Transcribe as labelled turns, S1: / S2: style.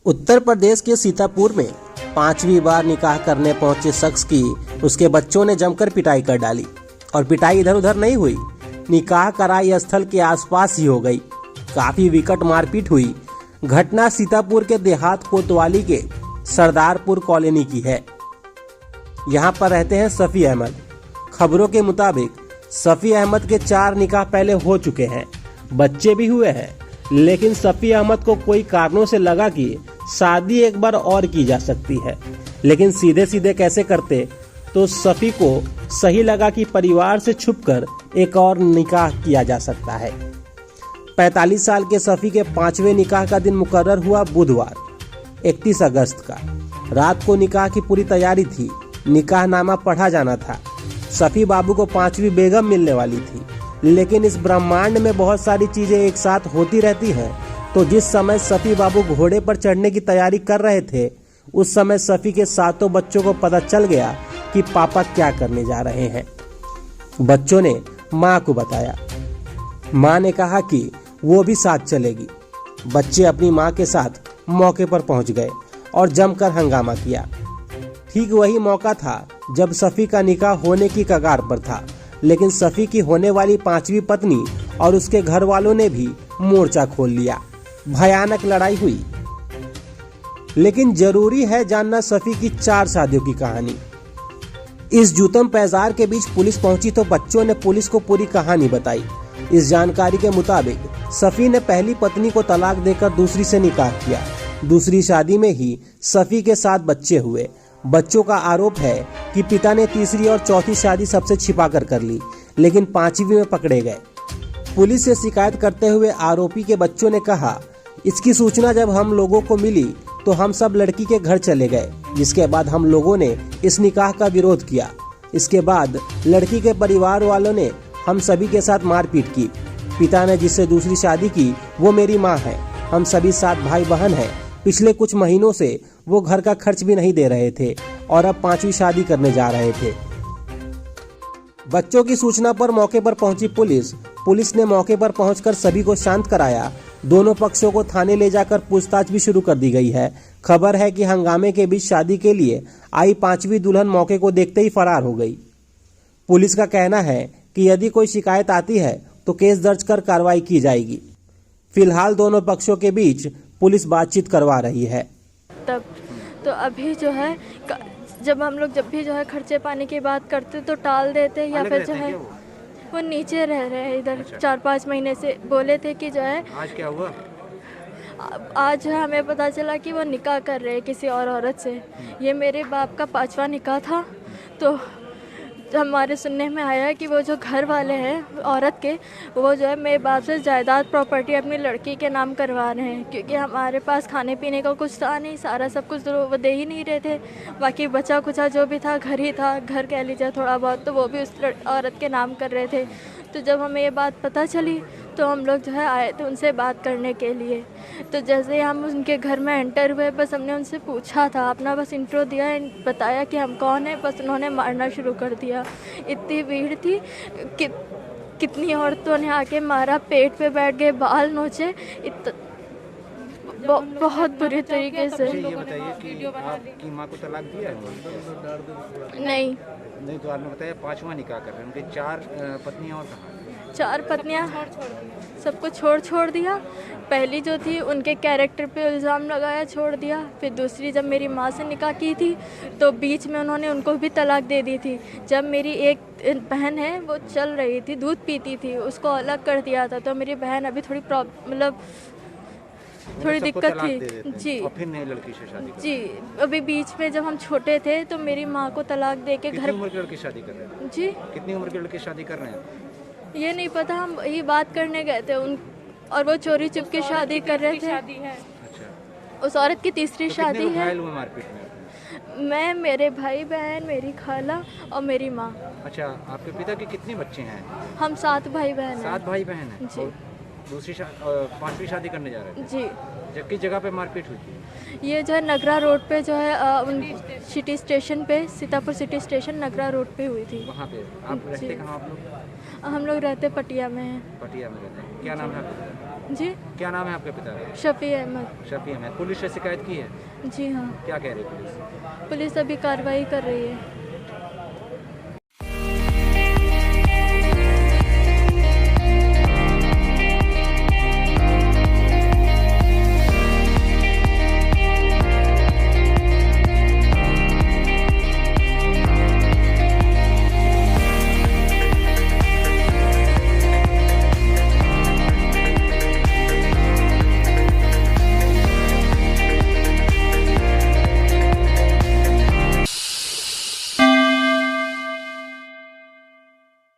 S1: उत्तर प्रदेश के सीतापुर में 5वीं बार निकाह करने पहुंचे शख्स की उसके बच्चों ने जमकर पिटाई कर डाली। और पिटाई इधर उधर नहीं हुई, निकाह कराई स्थल के आसपास ही हो गई। काफी विकट मारपीट हुई। घटना सीतापुर के देहात कोतवाली के सरदारपुर कॉलोनी की है। यहाँ पर रहते हैं सफ़ी अहमद। खबरों के मुताबिक सफ़ी अहमद के 4 निकाह पहले हो चुके हैं, बच्चे भी हुए हैं, लेकिन सफ़ी अहमद को कोई कारणों से लगा कि शादी एक बार और की जा सकती है। लेकिन सीधे सीधे कैसे करते, तो सफ़ी को सही लगा कि परिवार से छुपकर एक और निकाह किया जा सकता है। 45 साल के सफ़ी के 5वें निकाह का दिन मुकर्रर हुआ बुधवार 31 अगस्त का। रात को निकाह की पूरी तैयारी थी, निकाहनामा पढ़ा जाना था। सफ़ी बाबू को 5वीं बेगम मिलने वाली थी, लेकिन इस ब्रह्मांड में बहुत सारी चीजें एक साथ होती रहती हैं। तो जिस समय सफ़ी बाबू घोड़े पर चढ़ने की तैयारी कर रहे थे, उस समय सफ़ी के 7 बच्चों को पता चल गया कि पापा क्या करने जा रहे हैं। बच्चों ने माँ को बताया। माँ ने कहा कि वो भी साथ चलेगी। बच्चे अपनी माँ के साथ मौके पर पहुंच गए और जमकर हंगामा किया। ठीक वही मौका था जब सफ़ी का निकाह होने की कगार पर था, लेकिन सफ़ी की होने वाली 5वीं पत्नी और उसके घर वालों ने भी मोर्चा खोल लिया। भयानक लड़ाई हुई। लेकिन जरूरी है जानना सफ़ी की 4 शादियों की कहानी। इस जूतम पैजार के बीच पुलिस पहुंची तो बच्चों ने पुलिस को पूरी कहानी बताई। इस जानकारी के मुताबिक सफ़ी ने पहली पत्नी को तलाक देकर दूसरी से निकाह किया। दूसरी शादी में ही सफ़ी के 7 बच्चे हुए। बच्चों का आरोप है कि पिता ने तीसरी और चौथी शादी सबसे छिपाकर कर ली, लेकिन 5वीं में पकड़े गए। पुलिस से शिकायत करते हुए आरोपी के बच्चों ने कहा, इसकी सूचना जब हम लोगों को मिली तो हम सब लड़की के घर चले गए, जिसके बाद हम लोगों ने इस निकाह का विरोध किया। इसके बाद लड़की के परिवार वालों ने हम सभी के साथ मारपीट की। पिता ने जिससे दूसरी शादी की वो मेरी माँ है। हम सभी 7 भाई बहन हैं। पिछले कुछ महीनों से वो घर का खर्च भी नहीं दे रहे थे और अब 5वीं शादी करने जा रहे थे। बच्चों की सूचना पर मौके पर पहुंची पुलिस ने मौके पर पहुंचकर सभी को शांत कराया। दोनों पक्षों को थाने ले जाकर पूछताछ भी शुरू कर दी गई है। खबर है कि हंगामे के बीच शादी के लिए आई 5वीं दुल्हन मौके को देखते ही फरार हो गई। पुलिस का कहना है कि यदि कोई शिकायत आती है तो केस दर्ज कर कार्रवाई की जाएगी। फिलहाल दोनों पक्षों के बीच पुलिस बातचीत करवा रही है।
S2: तब तो अभी जो है जब हम लोग जब भी जो है खर्चे पानी की बात करते तो टाल देते, या फिर जो है वो नीचे रह रहे हैं इधर। 4-5 महीने से बोले थे कि जो है
S3: आज क्या हुआ?
S2: आज जो है हमें पता चला कि वो निकाह कर रहे हैं किसी और औरत से। ये मेरे बाप का 5वां निकाह था। तो हमारे सुनने में आया कि वो जो घर वाले हैं औरत के, वो जो है मेरे बाप से जायदाद प्रॉपर्टी अपनी लड़की के नाम करवा रहे हैं, क्योंकि हमारे पास खाने पीने का कुछ था नहीं। सारा सब कुछ वो दे ही नहीं रहे थे। बाकी बचा कुचा जो भी था घर ही था, घर कह लीजिए थोड़ा बहुत, तो वो भी उस औरत के नाम कर रहे थे। तो जब हमें ये बात पता चली तो हम लोग जो है आए थे उनसे बात करने के लिए। तो जैसे ही हम उनके घर में एंटर हुए, बस हमने उनसे पूछा था, अपना बस इंट्रो दिया, बताया कि हम कौन हैं, बस उन्होंने मारना शुरू कर दिया। इतनी भीड़ थी कि कितनी औरतों ने आके मारा, पेट पे बैठ गए, बाल नोचे, बहुत बुरी तरीके से।
S3: ये बताइए कि आपकी माँ को तलाक दिया है?
S2: नहीं,
S3: तो आपने बताया 5वां निकाह कर रहे हैं। उनके 4 पत्नियां और कहाँ?
S2: 4 पत्नियां सबको छोड़ दिया। पहली जो थी उनके कैरेक्टर पे इल्ज़ाम लगाया, छोड़ दिया। फिर दूसरी जब मेरी माँ से निकाह की थी तो बीच में उन्होंने उनको भी तलाक दे दी थी। जब मेरी एक बहन है वो चल रही थी, दूध पीती थी, उसको अलग कर दिया था। तो मेरी बहन अभी थोड़ी थोड़ी दिक्कत थी जी।
S3: और फिर नई लड़की से शादी
S2: जी, अभी बीच में जब हम छोटे थे तो मेरी माँ को तलाक दे के घर।
S3: कितनी उम्र की लड़की शादी कर रहे हैं
S2: जी?
S3: कितनी उम्र की लड़की शादी कर रहे हैं?
S2: ये नहीं पता, हम यही बात करने गए थे और वो चोरी चुप के शादी कर रहे थे।
S3: अच्छा।
S2: उस औरत की तीसरी शादी है।
S3: घायल हुए मारपीट में?
S2: मैं, मेरे भाई बहन, मेरी खाला और मेरी माँ।
S3: अच्छा, आपके पिता के कितने बच्चे हैं?
S2: हम 7 भाई बहन हैं।
S3: 7 भाई बहन हैं
S2: जी।
S3: दूसरी 5वीं शादी करने जा रहे थे
S2: जी।
S3: जबकि जगह पे मारपीट हुई थी?
S2: ये जो है नगरा रोड पे जो है सिटी स्टेशन पे, सीतापुर सिटी स्टेशन नगरा रोड पे हुई थी।
S3: वहाँ पे आप रहते कहाँ आप लोग?
S2: हम लोग रहते पटिया में हैं।
S3: पटिया में रहते हैं। क्या नाम है आपके पिता?
S2: जी,
S3: क्या नाम है आपके पिता का?
S2: शफी अहमद।
S3: शफी अहमद। पुलिस से शिकायत की है?
S2: जी हाँ,
S3: क्या कह रही है पुलिस?
S2: पुलिस अभी कार्रवाई कर रही है।